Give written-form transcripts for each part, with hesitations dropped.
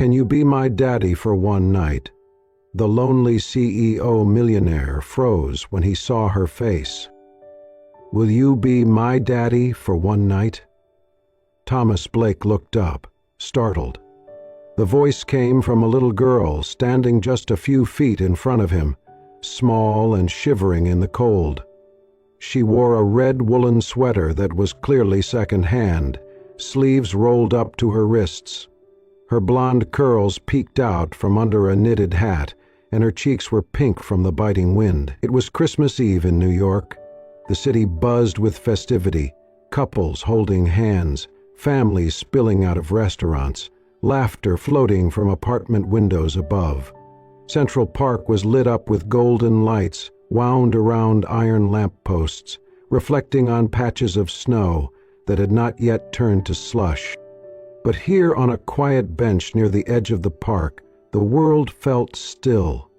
Can you be my daddy for one night?" The lonely CEO millionaire froze when he saw her face. "Will you be my daddy for one night?" Thomas Blake looked up, startled. The voice came from a little girl standing just a few feet in front of him, small and shivering in the cold. She wore a red woolen sweater that was clearly second-hand, sleeves rolled up to her wrists. Her blonde curls peeked out from under a knitted hat, and her cheeks were pink from the biting wind. It was Christmas Eve in New York. The city buzzed with festivity, couples holding hands, families spilling out of restaurants, laughter floating from apartment windows above. Central Park was lit up with golden lights wound around iron lampposts, reflecting on patches of snow that had not yet turned to slush. But here on a quiet bench near the edge of the park, the world felt still.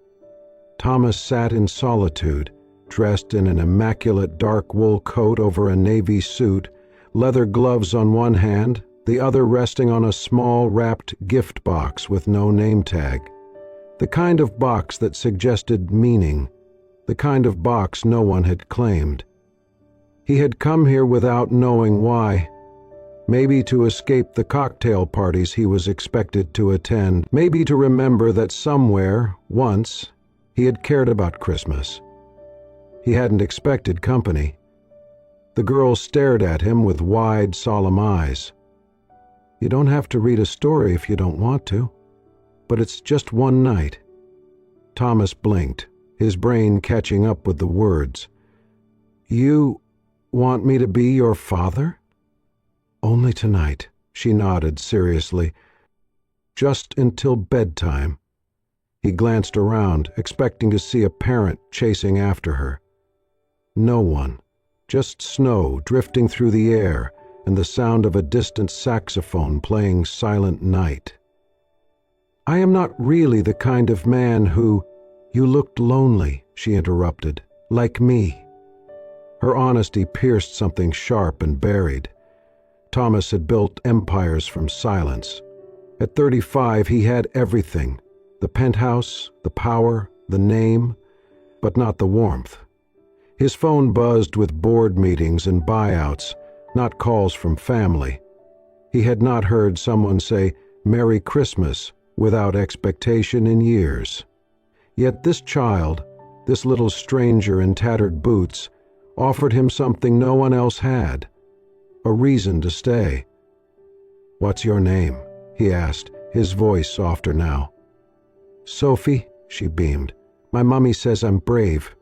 Thomas sat in solitude, dressed in an immaculate dark wool coat over a navy suit, leather gloves on one hand, the other resting on a small wrapped gift box with no name tag. The kind of box that suggested meaning, the kind of box no one had claimed. He had come here without knowing why. Maybe to escape the cocktail parties he was expected to attend, maybe to remember that somewhere, once, he had cared about Christmas. He hadn't expected company. The girl stared at him with wide, solemn eyes. "You don't have to read a story if you don't want to, but it's just one night." Thomas blinked, his brain catching up with the words. "You want me to be your father?" "Only tonight," she nodded seriously. "Just until bedtime." He glanced around, expecting to see a parent chasing after her. No one, just snow drifting through the air and the sound of a distant saxophone playing Silent Night. "I am not really the kind of man who—" "You looked lonely," she interrupted, "like me." Her honesty pierced something sharp and buried. Thomas had built empires from silence. At 35 he had everything, the penthouse, the power, the name, but not the warmth. His phone buzzed with board meetings and buyouts, not calls from family. He had not heard someone say "Merry Christmas" without expectation in years. Yet this child, this little stranger in tattered boots, offered him something no one else had, a reason to stay. "What's your name?" he asked, his voice softer now. "Sophie," she beamed. "My mummy says I'm brave,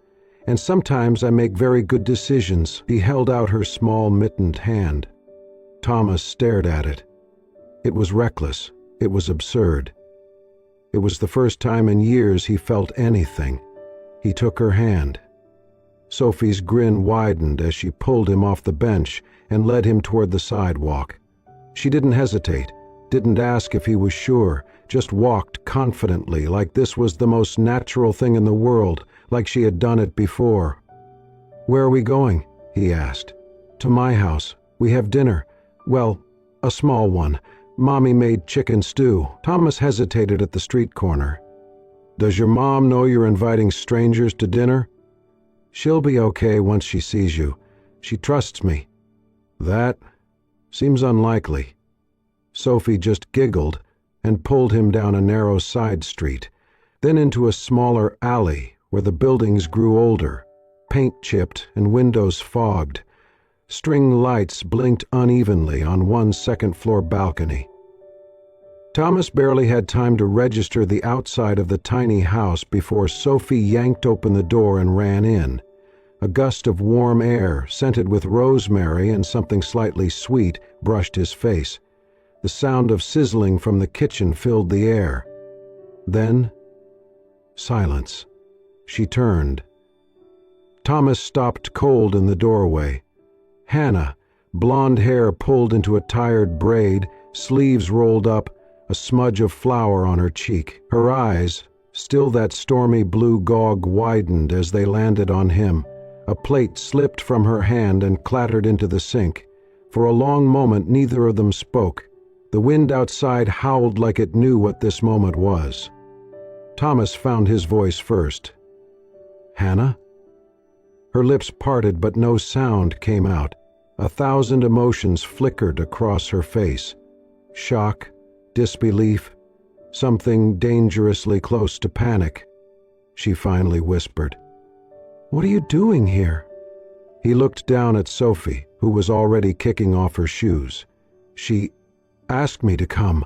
and sometimes I make very good decisions." He held out her small mittened hand. Thomas stared at it. It was reckless. It was absurd. It was the first time in years he felt anything. He took her hand. Sophie's grin widened as she pulled him off the bench and led him toward the sidewalk. She didn't hesitate, didn't ask if he was sure, just walked confidently like this was the most natural thing in the world, like she had done it before. "Where are we going?" he asked. "To my house. We have dinner. Well, a small one. Mommy made chicken stew." Thomas hesitated at the street corner. "Does your mom know you're inviting strangers to dinner?" "She'll be okay once she sees you. She trusts me." "That seems unlikely." Sophie just giggled and pulled him down a narrow side street, then into a smaller alley where the buildings grew older, paint chipped and windows fogged. String lights blinked unevenly on one second-floor balcony. Thomas barely had time to register the outside of the tiny house before Sophie yanked open the door and ran in. A gust of warm air, scented with rosemary and something slightly sweet, brushed his face. The sound of sizzling from the kitchen filled the air. Then, silence. She turned. Thomas stopped cold in the doorway. Hannah, blonde hair pulled into a tired braid, sleeves rolled up, a smudge of flour on her cheek. Her eyes, still that stormy blue gog, widened as they landed on him. A plate slipped from her hand and clattered into the sink. For a long moment neither of them spoke. The wind outside howled like it knew what this moment was. Thomas found his voice first. "Hannah?" Her lips parted, but no sound came out. 1,000 emotions flickered across her face. Shock, disbelief, something dangerously close to panic. She finally whispered, "What are you doing here?" He looked down at Sophie, who was already kicking off her shoes. "She asked me to come.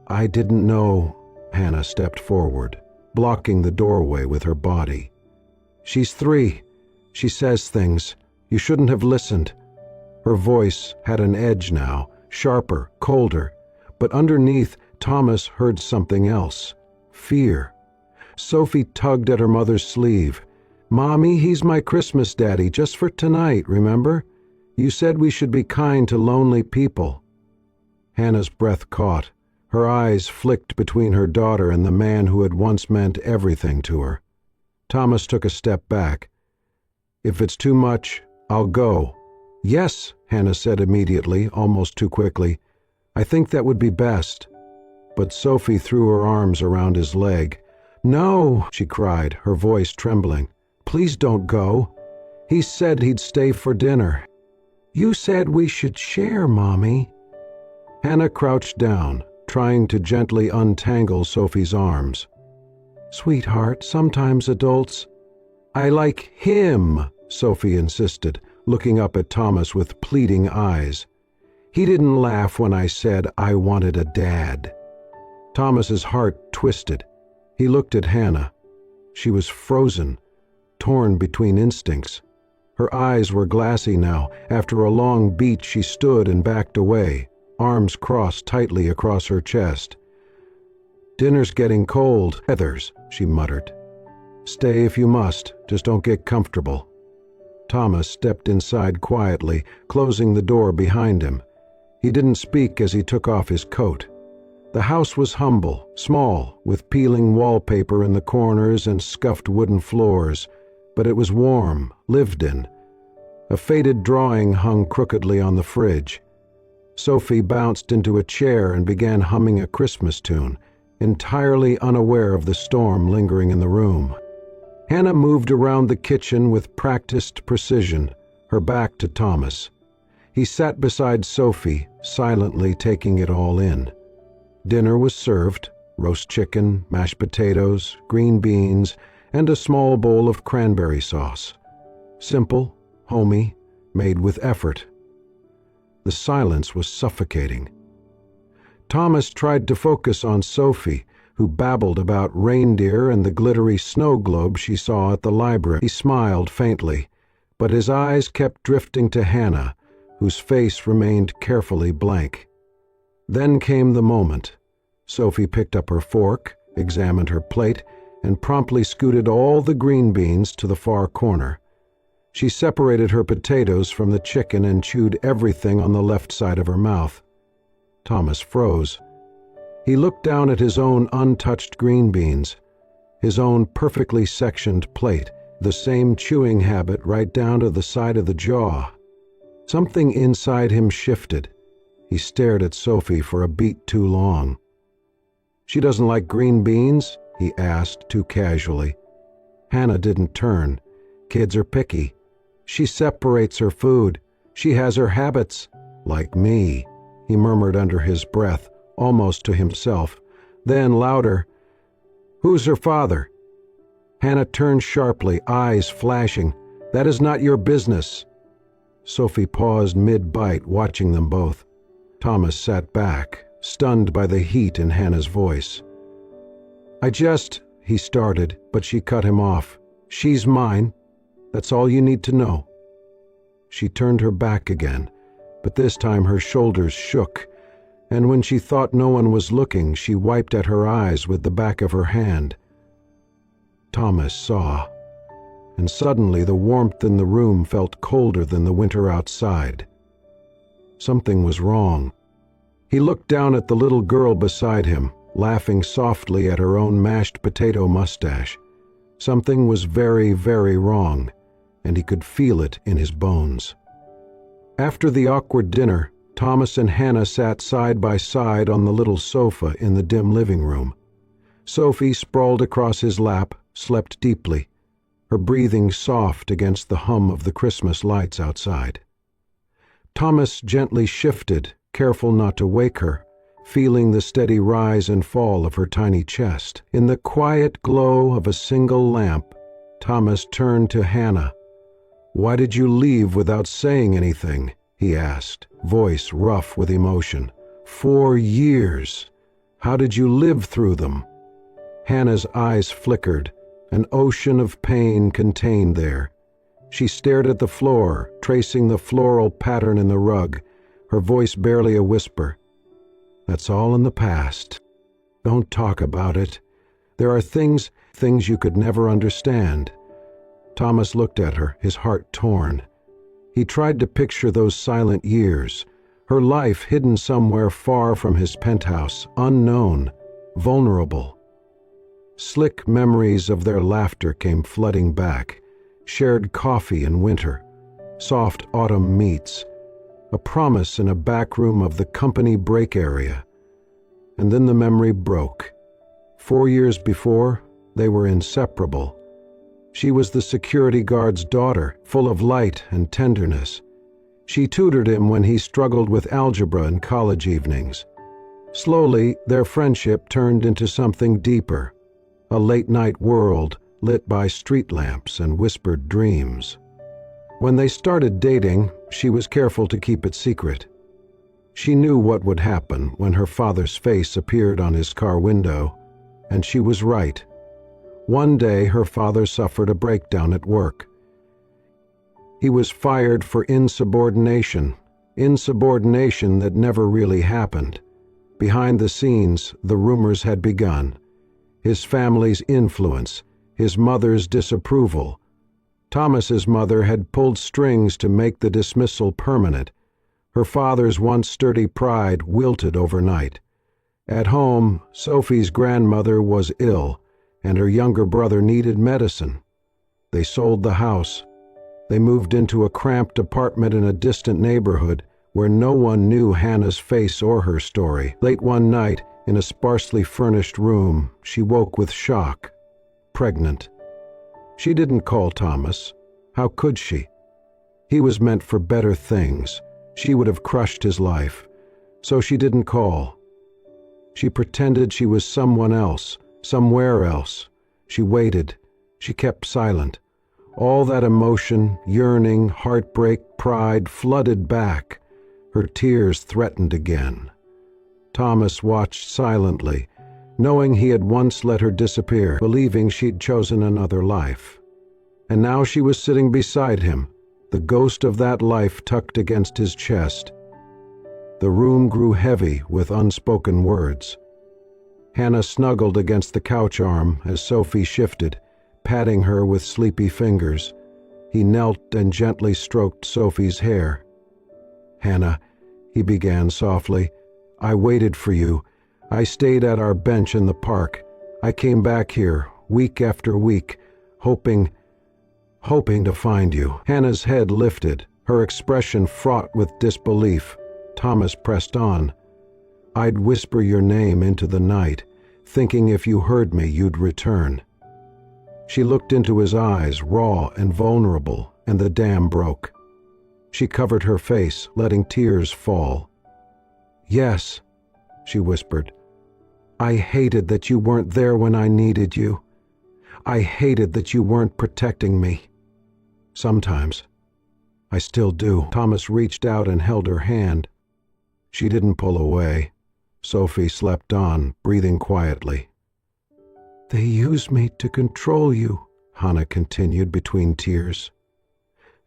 I didn't know." Hannah stepped forward, blocking the doorway with her body. "She's 3. She says things. You shouldn't have listened." Her voice had an edge now, sharper, colder, but underneath Thomas heard something else. Fear. Sophie tugged at her mother's sleeve. "Mommy, he's my Christmas daddy, just for tonight, remember? You said we should be kind to lonely people." Hannah's breath caught. Her eyes flicked between her daughter and the man who had once meant everything to her. Thomas took a step back. "If it's too much, I'll go." "Yes," Hannah said immediately, almost too quickly. "I think that would be best." But Sophie threw her arms around his leg. "No," she cried, her voice trembling. "Please don't go. He said he'd stay for dinner." "You said we should share, Mommy." Hannah crouched down, trying to gently untangle Sophie's arms. "Sweetheart, sometimes adults—" "I like him," Sophie insisted, looking up at Thomas with pleading eyes. "He didn't laugh when I said I wanted a dad." Thomas's heart twisted. He looked at Hannah. She was frozen, torn between instincts. Her eyes were glassy now. After a long beat, she stood and backed away, arms crossed tightly across her chest. "Dinner's getting cold, Heathers," she muttered. "Stay if you must, just don't get comfortable." Thomas stepped inside quietly, closing the door behind him. He didn't speak as he took off his coat. The house was humble, small, with peeling wallpaper in the corners and scuffed wooden floors, but it was warm, lived in. A faded drawing hung crookedly on the fridge. Sophie bounced into a chair and began humming a Christmas tune, entirely unaware of the storm lingering in the room. Hannah moved around the kitchen with practiced precision, her back to Thomas. He sat beside Sophie, silently taking it all in. Dinner was served: roast chicken, mashed potatoes, green beans, and a small bowl of cranberry sauce. Simple, homey, made with effort. The silence was suffocating. Thomas tried to focus on Sophie, who babbled about reindeer and the glittery snow globe she saw at the library. He smiled faintly, but his eyes kept drifting to Hannah, whose face remained carefully blank. Then came the moment. Sophie picked up her fork, examined her plate, and promptly scooted all the green beans to the far corner. She separated her potatoes from the chicken and chewed everything on the left side of her mouth. Thomas froze. He looked down at his own untouched green beans, his own perfectly sectioned plate, the same chewing habit right down to the side of the jaw. Something inside him shifted. He stared at Sophie for a beat too long. "She doesn't like green beans?" he asked too casually. Hannah didn't turn. "Kids are picky. She separates her food. She has her habits. Like me," he murmured under his breath, almost to himself. Then, louder, "Who's her father?" Hannah turned sharply, eyes flashing. "That is not your business." Sophie paused mid-bite, watching them both. Thomas sat back, stunned by the heat in Hannah's voice. He started, but she cut him off. "She's mine. That's all you need to know." She turned her back again, but this time her shoulders shook, and when she thought no one was looking, she wiped at her eyes with the back of her hand. Thomas saw, and suddenly the warmth in the room felt colder than the winter outside. Something was wrong. He looked down at the little girl beside him, laughing softly at her own mashed potato mustache. Something was very, very wrong, and he could feel it in his bones. After the awkward dinner, Thomas and Hannah sat side by side on the little sofa in the dim living room. Sophie, sprawled across his lap, slept deeply, her breathing soft against the hum of the Christmas lights outside. Thomas gently shifted, careful not to wake her, feeling the steady rise and fall of her tiny chest. In the quiet glow of a single lamp, Thomas turned to Hannah. "Why did you leave without saying anything?" he asked, voice rough with emotion. 4 years. How did you live through them?" Hannah's eyes flickered, an ocean of pain contained there. She stared at the floor, tracing the floral pattern in the rug, her voice barely a whisper. "That's all in the past. Don't talk about it. There are things you could never understand." Thomas looked at her, his heart torn. He tried to picture those silent years, her life hidden somewhere far from his penthouse, unknown, vulnerable. Slick memories of their laughter came flooding back, shared coffee in winter, soft autumn meets, a promise in a back room of the company break area. And then the memory broke. 4 years before, they were inseparable. She was the security guard's daughter, full of light and tenderness. She tutored him when he struggled with algebra in college evenings. Slowly, their friendship turned into something deeper, a late-night world lit by street lamps and whispered dreams. When they started dating, she was careful to keep it secret. She knew what would happen when her father's face appeared on his car window, and she was right. One day her father suffered a breakdown at work. He was fired for insubordination that never really happened. Behind the scenes, the rumors had begun. His family's influence, his mother's disapproval. Thomas's mother had pulled strings to make the dismissal permanent. Her father's once sturdy pride wilted overnight. At home, Sophie's grandmother was ill, and her younger brother needed medicine. They sold the house. They moved into a cramped apartment in a distant neighborhood where no one knew Hannah's face or her story. Late one night, in a sparsely furnished room, she woke with shock. Pregnant. She didn't call Thomas. How could she? He was meant for better things. She would have crushed his life. So she didn't call. She pretended she was someone else, somewhere else. She waited. She kept silent. All that emotion, yearning, heartbreak, pride flooded back. Her tears threatened again. Thomas watched silently, knowing he had once let her disappear, believing she'd chosen another life. And now she was sitting beside him, the ghost of that life tucked against his chest. The room grew heavy with unspoken words. Hannah snuggled against the couch arm as Sophie shifted, patting her with sleepy fingers. He knelt and gently stroked Sophie's hair. "Hannah," he began softly, "I waited for you. I stayed at our bench in the park. I came back here, week after week, hoping to find you." Hannah's head lifted, her expression fraught with disbelief. Thomas pressed on. "I'd whisper your name into the night, thinking if you heard me you'd return." She looked into his eyes, raw and vulnerable, and the dam broke. She covered her face, letting tears fall. "Yes," she whispered. "I hated that you weren't there when I needed you. I hated that you weren't protecting me. Sometimes. I still do." Thomas reached out and held her hand. She didn't pull away. Sophie slept on, breathing quietly. "They use me to control you," Hannah continued between tears.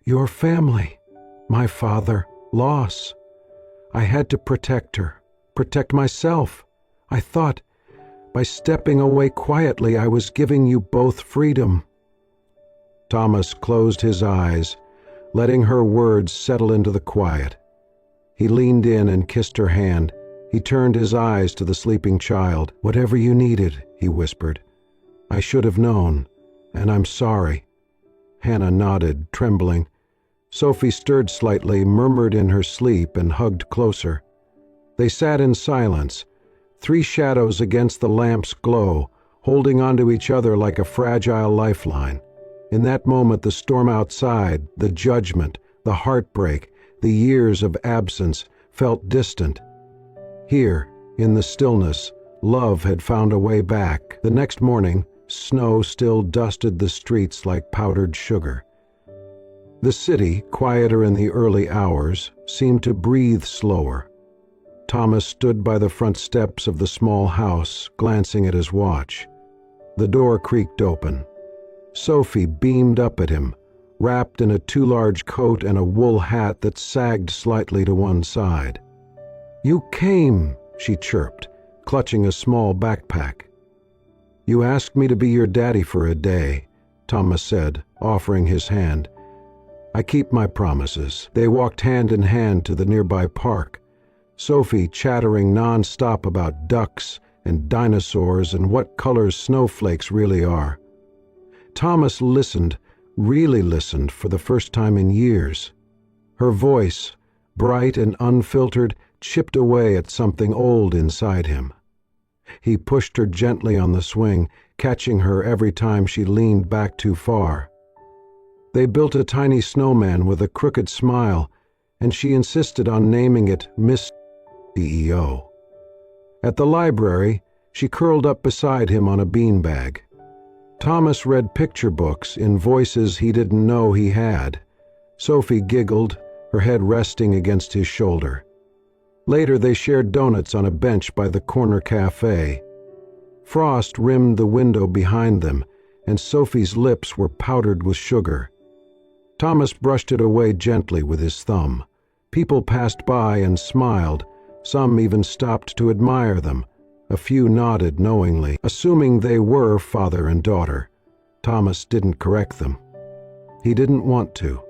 "Your family, my father, loss. I had to protect her, protect myself. I thought, by stepping away quietly, I was giving you both freedom." Thomas closed his eyes, letting her words settle into the quiet. He leaned in and kissed her hand. He turned his eyes to the sleeping child. "Whatever you needed," he whispered. "I should have known, and I'm sorry." Hannah nodded, trembling. Sophie stirred slightly, murmured in her sleep, and hugged closer. They sat in silence, three shadows against the lamp's glow, holding onto each other like a fragile lifeline. In that moment, the storm outside, the judgment, the heartbreak, the years of absence felt distant. Here, in the stillness, love had found a way back. The next morning, snow still dusted the streets like powdered sugar. The city, quieter in the early hours, seemed to breathe slower. Thomas stood by the front steps of the small house, glancing at his watch. The door creaked open. Sophie beamed up at him, wrapped in a too-large coat and a wool hat that sagged slightly to one side. "You came," she chirped, clutching a small backpack. "You asked me to be your daddy for a day," Thomas said, offering his hand. "I keep my promises." They walked hand in hand to the nearby park, Sophie chattering non-stop about ducks and dinosaurs and what colors snowflakes really are. Thomas listened, really listened for the first time in years. Her voice, bright and unfiltered, chipped away at something old inside him. He pushed her gently on the swing, catching her every time she leaned back too far. They built a tiny snowman with a crooked smile, and she insisted on naming it Miss CEO. At the library, she curled up beside him on a beanbag. Thomas read picture books in voices he didn't know he had. Sophie giggled, her head resting against his shoulder. Later they shared donuts on a bench by the corner cafe. Frost rimmed the window behind them, and Sophie's lips were powdered with sugar. Thomas brushed it away gently with his thumb. People passed by and smiled. Some even stopped to admire them. A few nodded knowingly, assuming they were father and daughter. Thomas didn't correct them. He didn't want to.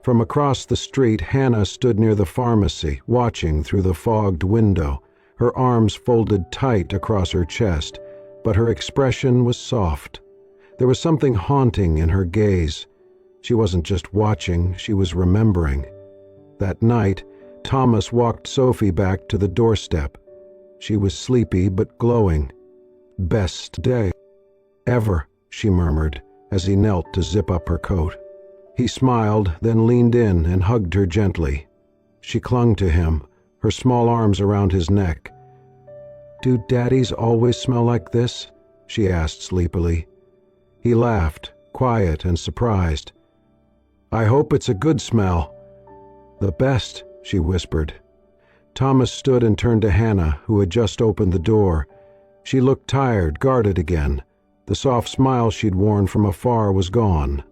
From across the street, Hannah stood near the pharmacy, watching through the fogged window, her arms folded tight across her chest, but her expression was soft. There was something haunting in her gaze. She wasn't just watching, she was remembering. That night, Thomas walked Sophie back to the doorstep. She was sleepy but glowing. "Best day ever," she murmured as he knelt to zip up her coat. He smiled, then leaned in and hugged her gently. She clung to him, her small arms around his neck. "Do daddies always smell like this?" she asked sleepily. He laughed, quiet and surprised. "I hope it's a good smell." "The best," she whispered. Thomas stood and turned to Hannah, who had just opened the door. She looked tired, guarded again. The soft smile she'd worn from afar was gone.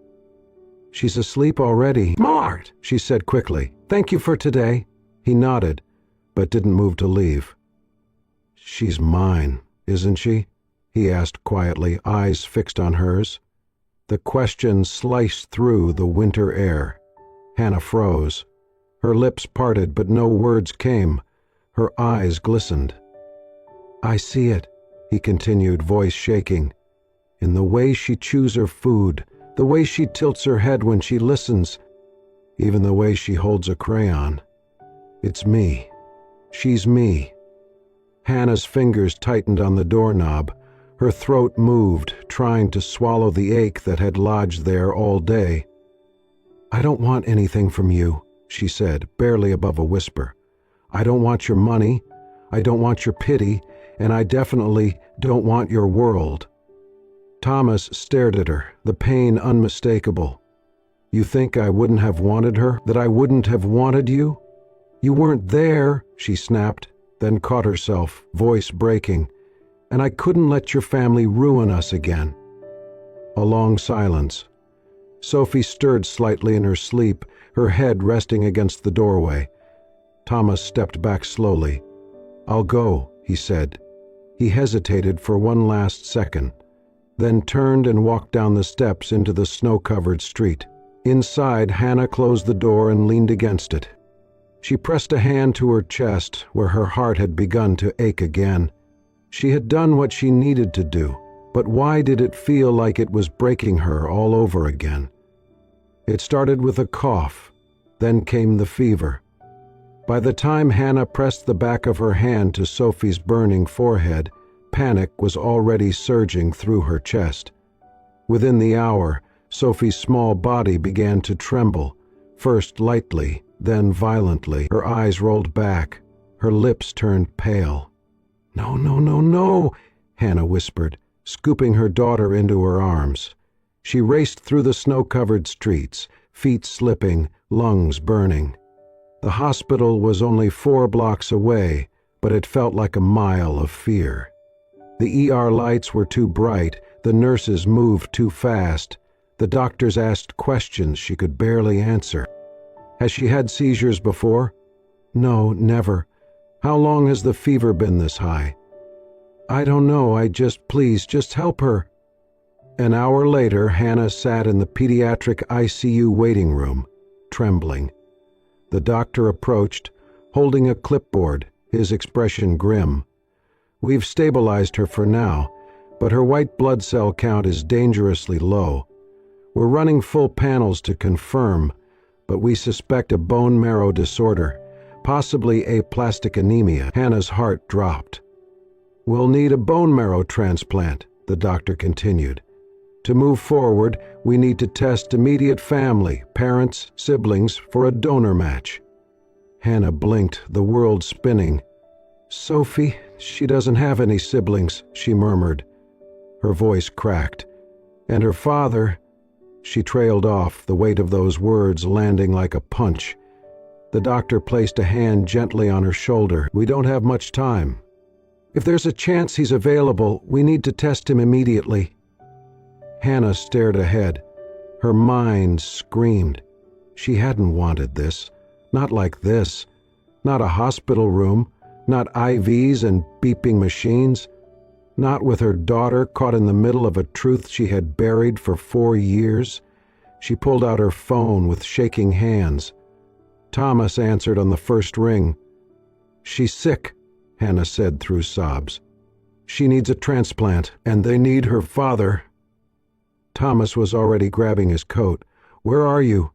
"She's asleep already." "Smart," she said quickly. "Thank you for today." He nodded, but didn't move to leave. "She's mine, isn't she?" he asked quietly, eyes fixed on hers. The question sliced through the winter air. Hannah froze. Her lips parted, but no words came. Her eyes glistened. "I see it," he continued, voice shaking. "In the way she chews her food, the way she tilts her head when she listens, even the way she holds a crayon. It's me. She's me." Hannah's fingers tightened on the doorknob. Her throat moved, trying to swallow the ache that had lodged there all day. "I don't want anything from you," she said, barely above a whisper. "I don't want your money. I don't want your pity, and I definitely don't want your world." Thomas stared at her, the pain unmistakable. "You think I wouldn't have wanted her? That I wouldn't have wanted you?" "You weren't there," she snapped, then caught herself, voice breaking. "And I couldn't let your family ruin us again." A long silence. Sophie stirred slightly in her sleep, her head resting against the doorway. Thomas stepped back slowly. "I'll go," he said. He hesitated for one last second, then turned and walked down the steps into the snow-covered street. Inside, Hannah closed the door and leaned against it. She pressed a hand to her chest, where her heart had begun to ache again. She had done what she needed to do, but why did it feel like it was breaking her all over again? It started with a cough, then came the fever. By the time Hannah pressed the back of her hand to Sophie's burning forehead, panic was already surging through her chest. Within the hour, Sophie's small body began to tremble, first lightly, then violently. Her eyes rolled back, her lips turned pale. "No, no, no, no," Hannah whispered, scooping her daughter into her arms. She raced through the snow-covered streets, feet slipping, lungs burning. The hospital was only 4 blocks away, but it felt like a mile of fear. The ER lights were too bright, the nurses moved too fast, the doctors asked questions she could barely answer. "Has she had seizures before?" "No, never." "How long has the fever been this high?" "I don't know, please, just help her." An hour later, Hannah sat in the pediatric ICU waiting room, trembling. The doctor approached, holding a clipboard, his expression grim. "We've stabilized her for now, but her white blood cell count is dangerously low. We're running full panels to confirm, but we suspect a bone marrow disorder, possibly aplastic anemia." Hannah's heart dropped. "We'll need a bone marrow transplant," the doctor continued. "To move forward, we need to test immediate family, parents, siblings, for a donor match." Hannah blinked, the world spinning. "Sophie, she doesn't have any siblings," she murmured. Her voice cracked. "And her father—" She trailed off, the weight of those words landing like a punch. The doctor placed a hand gently on her shoulder. "We don't have much time. If there's a chance he's available, we need to test him immediately." Hannah stared ahead. Her mind screamed. She hadn't wanted this. Not like this. Not a hospital room. Not IVs and beeping machines. Not with her daughter caught in the middle of a truth she had buried for 4 years. She pulled out her phone with shaking hands. Thomas answered on the first ring. "She's sick," Hannah said through sobs. "She needs a transplant, and they need her father." Thomas was already grabbing his coat. "Where are you?"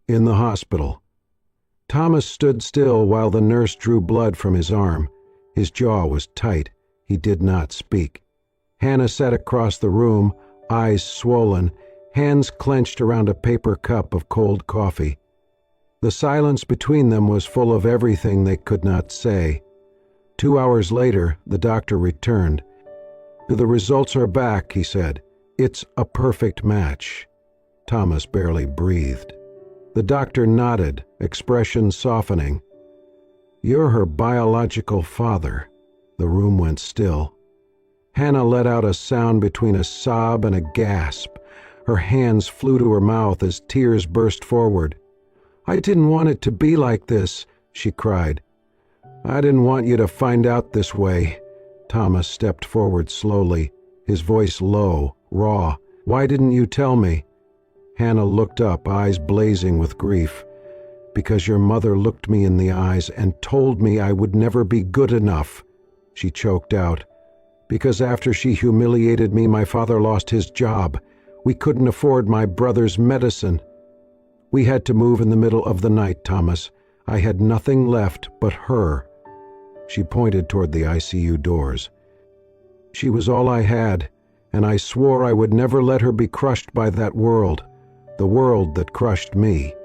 "In the hospital." Thomas stood still while the nurse drew blood from his arm. His jaw was tight. He did not speak. Hannah sat across the room, eyes swollen, hands clenched around a paper cup of cold coffee. The silence between them was full of everything they could not say. 2 hours later, the doctor returned. "The results are back," he said. "It's a perfect match." Thomas barely breathed. The doctor nodded, expression softening. "You're her biological father." The room went still. Hannah let out a sound between a sob and a gasp. Her hands flew to her mouth as tears burst forward. "I didn't want it to be like this," she cried. "I didn't want you to find out this way." Thomas stepped forward slowly, his voice low, raw. "Why didn't you tell me?" Hannah looked up, eyes blazing with grief. "Because your mother looked me in the eyes and told me I would never be good enough," she choked out. "Because after she humiliated me, my father lost his job. We couldn't afford my brother's medicine. We had to move in the middle of the night, Thomas. I had nothing left but her." She pointed toward the ICU doors. "She was all I had, and I swore I would never let her be crushed by that world, the world that crushed me."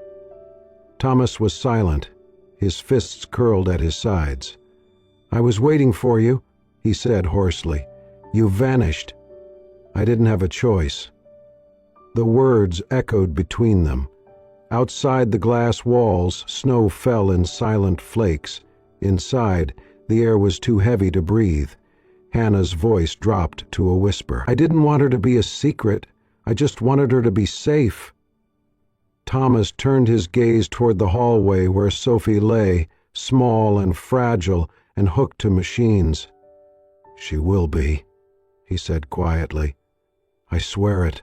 Thomas was silent, his fists curled at his sides. "I was waiting for you," he said hoarsely. "You vanished." "I didn't have a choice." The words echoed between them. Outside the glass walls, snow fell in silent flakes. Inside, the air was too heavy to breathe. Hannah's voice dropped to a whisper. "I didn't want her to be a secret. I just wanted her to be safe." Thomas turned his gaze toward the hallway where Sophie lay, small and fragile and hooked to machines. "She will be," he said quietly. "I swear it."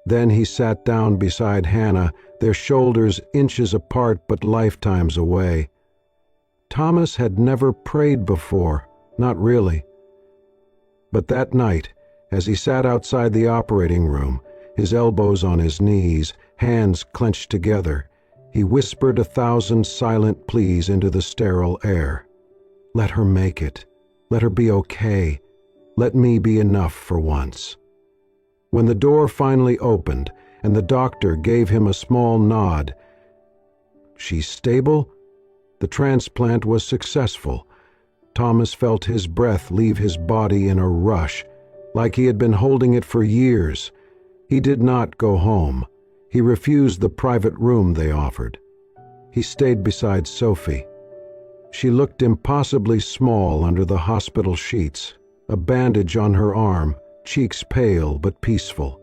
Then he sat down beside Hannah, their shoulders inches apart but lifetimes away. Thomas had never prayed before, not really. But that night, as he sat outside the operating room, his elbows on his knees, Hands clenched together, he whispered 1,000 silent pleas into the sterile air. Let her make it. Let her be okay. Let me be enough for once. When the door finally opened and the doctor gave him a small nod, "She's stable?" The transplant was successful. Thomas felt his breath leave his body in a rush, like he had been holding it for years. He did not go home. He refused the private room they offered. He stayed beside Sophie. She looked impossibly small under the hospital sheets, a bandage on her arm, cheeks pale but peaceful.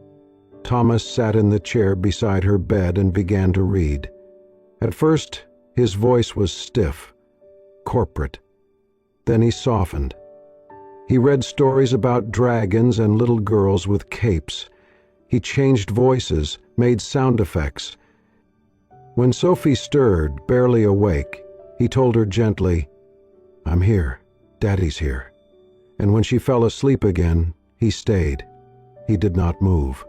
Thomas sat in the chair beside her bed and began to read. At first, his voice was stiff, corporate. Then he softened. He read stories about dragons and little girls with capes. He changed voices, made sound effects. When Sophie stirred, barely awake, he told her gently, "I'm here. Daddy's here." And when she fell asleep again, he stayed. He did not move.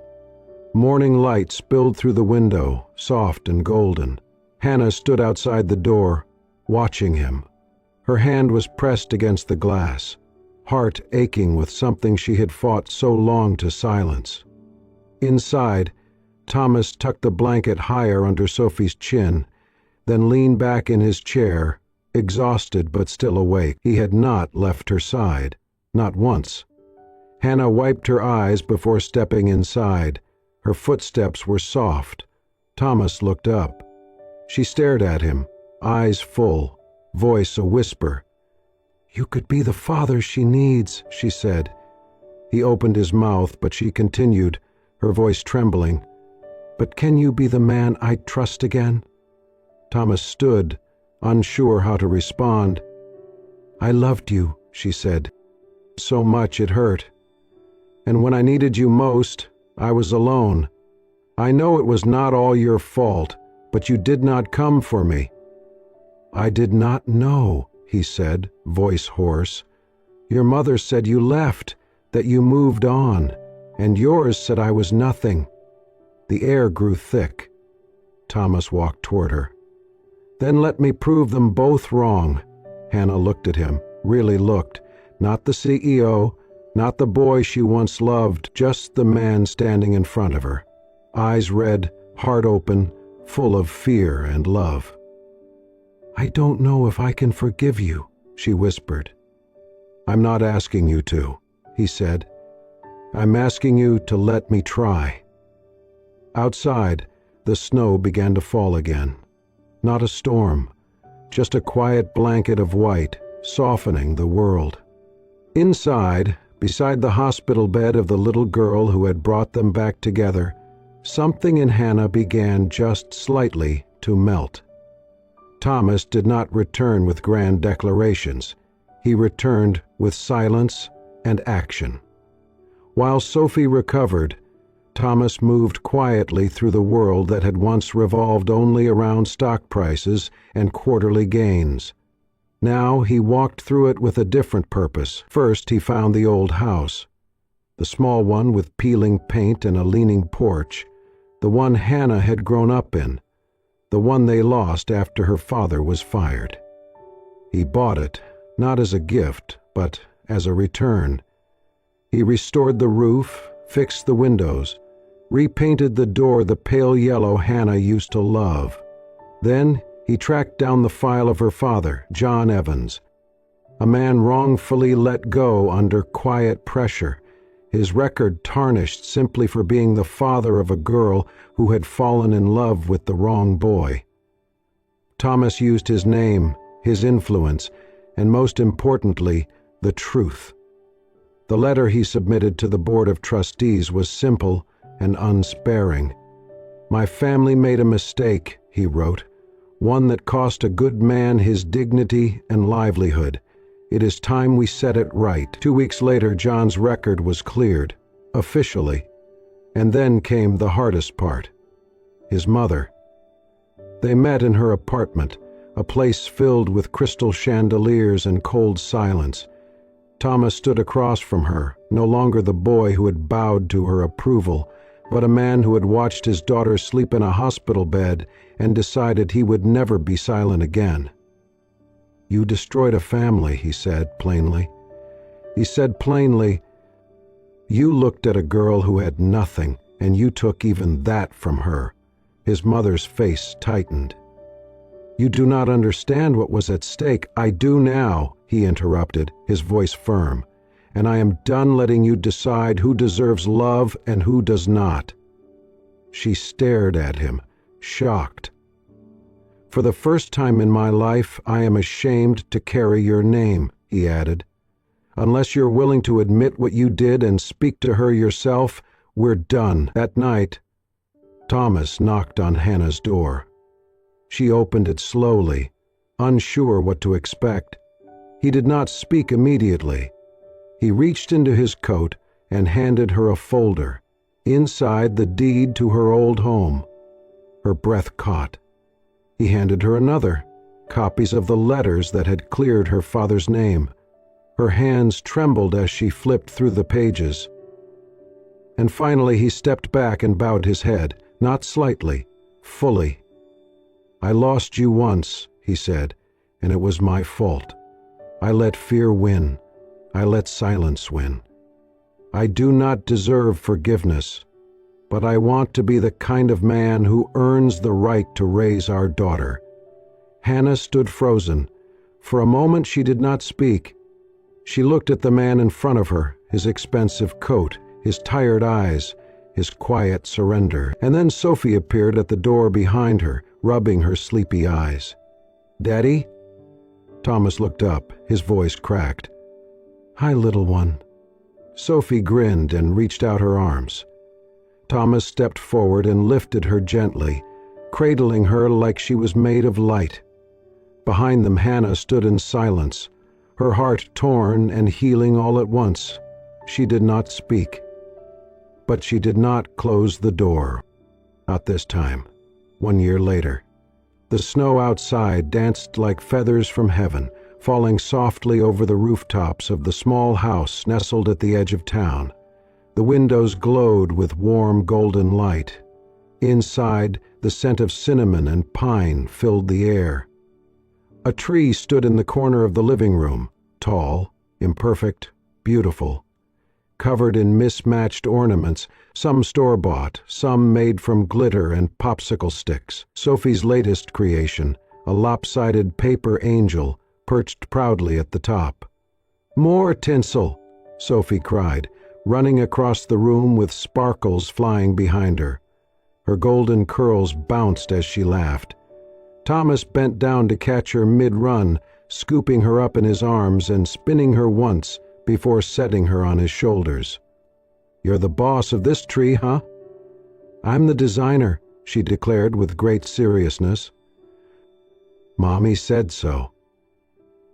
Morning light spilled through the window, soft and golden. Hannah stood outside the door, watching him. Her hand was pressed against the glass, heart aching with something she had fought so long to silence. Inside, Thomas tucked the blanket higher under Sophie's chin, then leaned back in his chair, exhausted but still awake. He had not left her side, not once. Hannah wiped her eyes before stepping inside. Her footsteps were soft. Thomas looked up. She stared at him, eyes full, voice a whisper. "You could be the father she needs," she said. He opened his mouth, but she continued, her voice trembling. "But can you be the man I'd trust again?" Thomas stood, unsure how to respond. "I loved you," she said. "So much it hurt. And when I needed you most, I was alone. I know it was not all your fault, but you did not come for me." "I did not know," he said, voice hoarse. "Your mother said you left, that you moved on, and yours said I was nothing." The air grew thick. Thomas walked toward her. "Then let me prove them both wrong." Hannah looked at him, really looked, not the CEO, not the boy she once loved, just the man standing in front of her. Eyes red, heart open, full of fear and love. "I don't know if I can forgive you," she whispered. "I'm not asking you to," he said. "I'm asking you to let me try." Outside, the snow began to fall again. Not a storm, just a quiet blanket of white, softening the world. Inside, beside the hospital bed of the little girl who had brought them back together, something in Hannah began just slightly to melt. Thomas did not return with grand declarations. He returned with silence and action. While Sophie recovered, Thomas moved quietly through the world that had once revolved only around stock prices and quarterly gains. Now he walked through it with a different purpose. First he found the old house, the small one with peeling paint and a leaning porch, the one Hannah had grown up in, the one they lost after her father was fired. He bought it, not as a gift, but as a return. He restored the roof, fixed the windows, repainted the door the pale yellow Hannah used to love. Then he tracked down the file of her father, John Evans, a man wrongfully let go under quiet pressure, his record tarnished simply for being the father of a girl who had fallen in love with the wrong boy. Thomas used his name, his influence, and most importantly, the truth. The letter he submitted to the Board of Trustees was simple and unsparing. "My family made a mistake," he wrote, "one that cost a good man his dignity and livelihood. It is time we set it right." 2 weeks later, John's record was cleared, officially. And then came the hardest part. His mother. They met in her apartment, a place filled with crystal chandeliers and cold silence. Thomas stood across from her, no longer the boy who had bowed to her approval, but a man who had watched his daughter sleep in a hospital bed and decided he would never be silent again. "You destroyed a family," he said plainly. He said plainly, "You looked at a girl who had nothing, and you took even that from her." His mother's face tightened. "You do not understand what was at stake." "I do now," he interrupted, his voice firm, "and I am done letting you decide who deserves love and who does not." She stared at him, shocked. "For the first time in my life, I am ashamed to carry your name," he added. "Unless you're willing to admit what you did and speak to her yourself, we're done." That night, Thomas knocked on Hannah's door. She opened it slowly, unsure what to expect. He did not speak immediately. He reached into his coat and handed her a folder. Inside, the deed to her old home. Her breath caught. He handed her another, copies of the letters that had cleared her father's name. Her hands trembled as she flipped through the pages. And finally he stepped back and bowed his head, not slightly, fully. "I lost you once," he said, "and it was my fault. I let fear win. I let silence win. I do not deserve forgiveness, but I want to be the kind of man who earns the right to raise our daughter." Hannah stood frozen. For a moment she did not speak. She looked at the man in front of her, his expensive coat, his tired eyes, his quiet surrender. And then Sophie appeared at the door behind her, rubbing her sleepy eyes. "Daddy?" Thomas looked up, his voice cracked. "Hi, little one." Sophie grinned and reached out her arms. Thomas stepped forward and lifted her gently, cradling her like she was made of light. Behind them, Hannah stood in silence, her heart torn and healing all at once. She did not speak. But she did not close the door. Not this time. 1 year later. The snow outside danced like feathers from heaven, falling softly over the rooftops of the small house nestled at the edge of town. The windows glowed with warm golden light. Inside, the scent of cinnamon and pine filled the air. A tree stood in the corner of the living room, tall, imperfect, beautiful, covered in mismatched ornaments, some store-bought, some made from glitter and popsicle sticks. Sophie's latest creation, a lopsided paper angel, perched proudly at the top. "More tinsel!" Sophie cried, running across the room with sparkles flying behind her. Her golden curls bounced as she laughed. Thomas bent down to catch her mid-run, scooping her up in his arms and spinning her once before setting her on his shoulders. "You're the boss of this tree, huh?" "I'm the designer," she declared with great seriousness. "Mommy said so."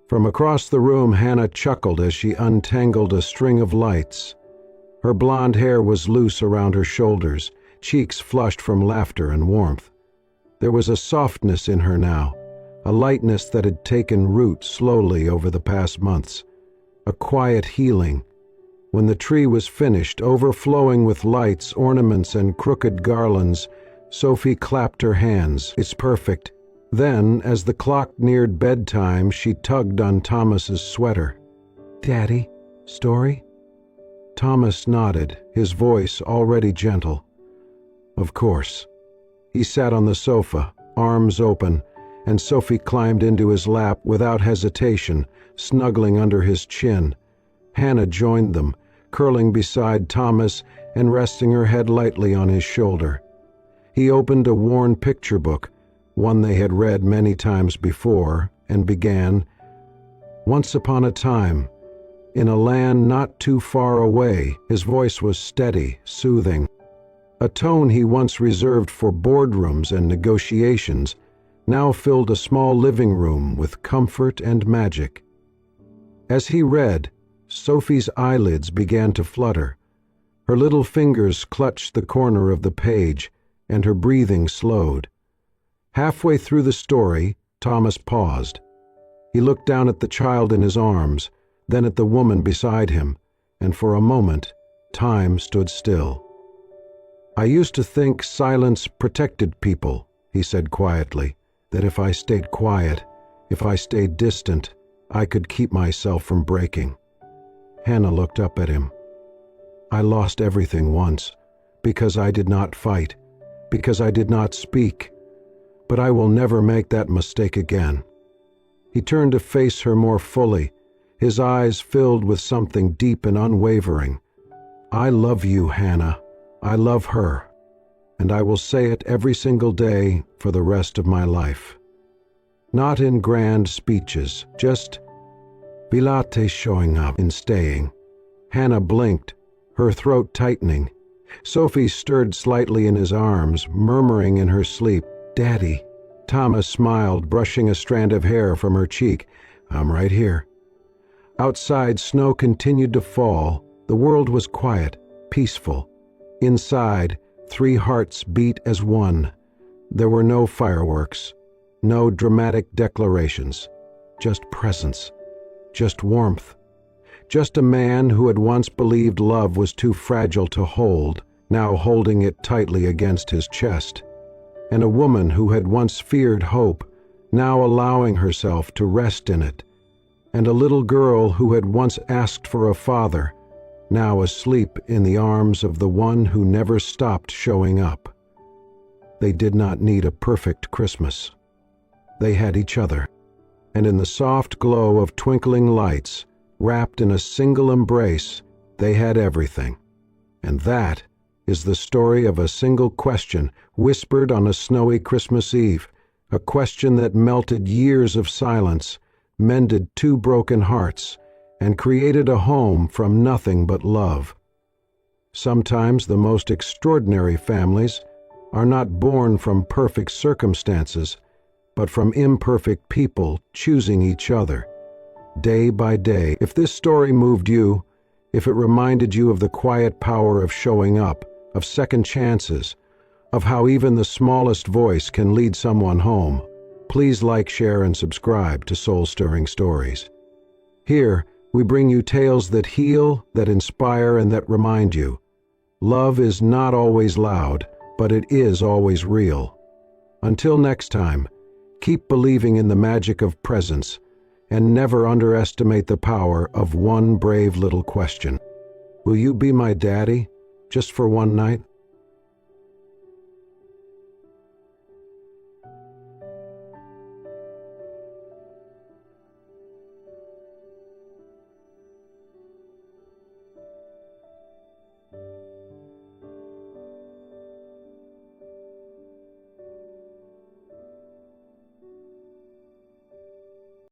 From across the room, Hannah chuckled as she untangled a string of lights. Her blonde hair was loose around her shoulders, cheeks flushed from laughter and warmth. There was a softness in her now, a lightness that had taken root slowly over the past months, a quiet healing. When the tree was finished, overflowing with lights, ornaments, and crooked garlands, Sophie clapped her hands. "It's perfect." Then, as the clock neared bedtime, she tugged on Thomas's sweater. "Daddy, story?" Thomas nodded, his voice already gentle. "Of course." He sat on the sofa, arms open, and Sophie climbed into his lap without hesitation, snuggling under his chin. Hannah joined them, curling beside Thomas and resting her head lightly on his shoulder. He opened a worn picture book, one they had read many times before, and began, "Once upon a time, in a land not too far away." His voice was steady, soothing. A tone he once reserved for boardrooms and negotiations now filled a small living room with comfort and magic. As he read, Sophie's eyelids began to flutter. Her little fingers clutched the corner of the page, and her breathing slowed. Halfway through the story, Thomas paused. He looked down at the child in his arms, then at the woman beside him, and for a moment, time stood still. "I used to think silence protected people," he said quietly, "that if I stayed quiet, if I stayed distant, I could keep myself from breaking." Hannah looked up at him. "I lost everything once, because I did not fight, because I did not speak, but I will never make that mistake again." He turned to face her more fully, his eyes filled with something deep and unwavering. "I love you, Hannah. I love her, and I will say it every single day for the rest of my life." Not in grand speeches, just Bilate showing up and staying. Hannah blinked, her throat tightening. Sophie stirred slightly in his arms, murmuring in her sleep, "Daddy." Thomas smiled, brushing a strand of hair from her cheek. "I'm right here." Outside, snow continued to fall. The world was quiet, peaceful. Inside, 3 hearts beat as one. There were no fireworks, no dramatic declarations, just presence, just warmth. Just a man who had once believed love was too fragile to hold, now holding it tightly against his chest. And a woman who had once feared hope, now allowing herself to rest in it. And a little girl who had once asked for a father, now asleep in the arms of the one who never stopped showing up. They did not need a perfect Christmas. They had each other, and in the soft glow of twinkling lights, wrapped in a single embrace, they had everything. And that is the story of a single question whispered on a snowy Christmas Eve, a question that melted years of silence, mended 2 broken hearts, and created a home from nothing but love. Sometimes the most extraordinary families are not born from perfect circumstances, but from imperfect people choosing each other, day by day. If this story moved you, if it reminded you of the quiet power of showing up, of second chances, of how even the smallest voice can lead someone home, please like, share, and subscribe to Soul-Stirring Stories. Here, we bring you tales that heal, that inspire, and that remind you. Love is not always loud, but it is always real. Until next time, keep believing in the magic of presence, and never underestimate the power of one brave little question. Will you be my daddy, just for one night?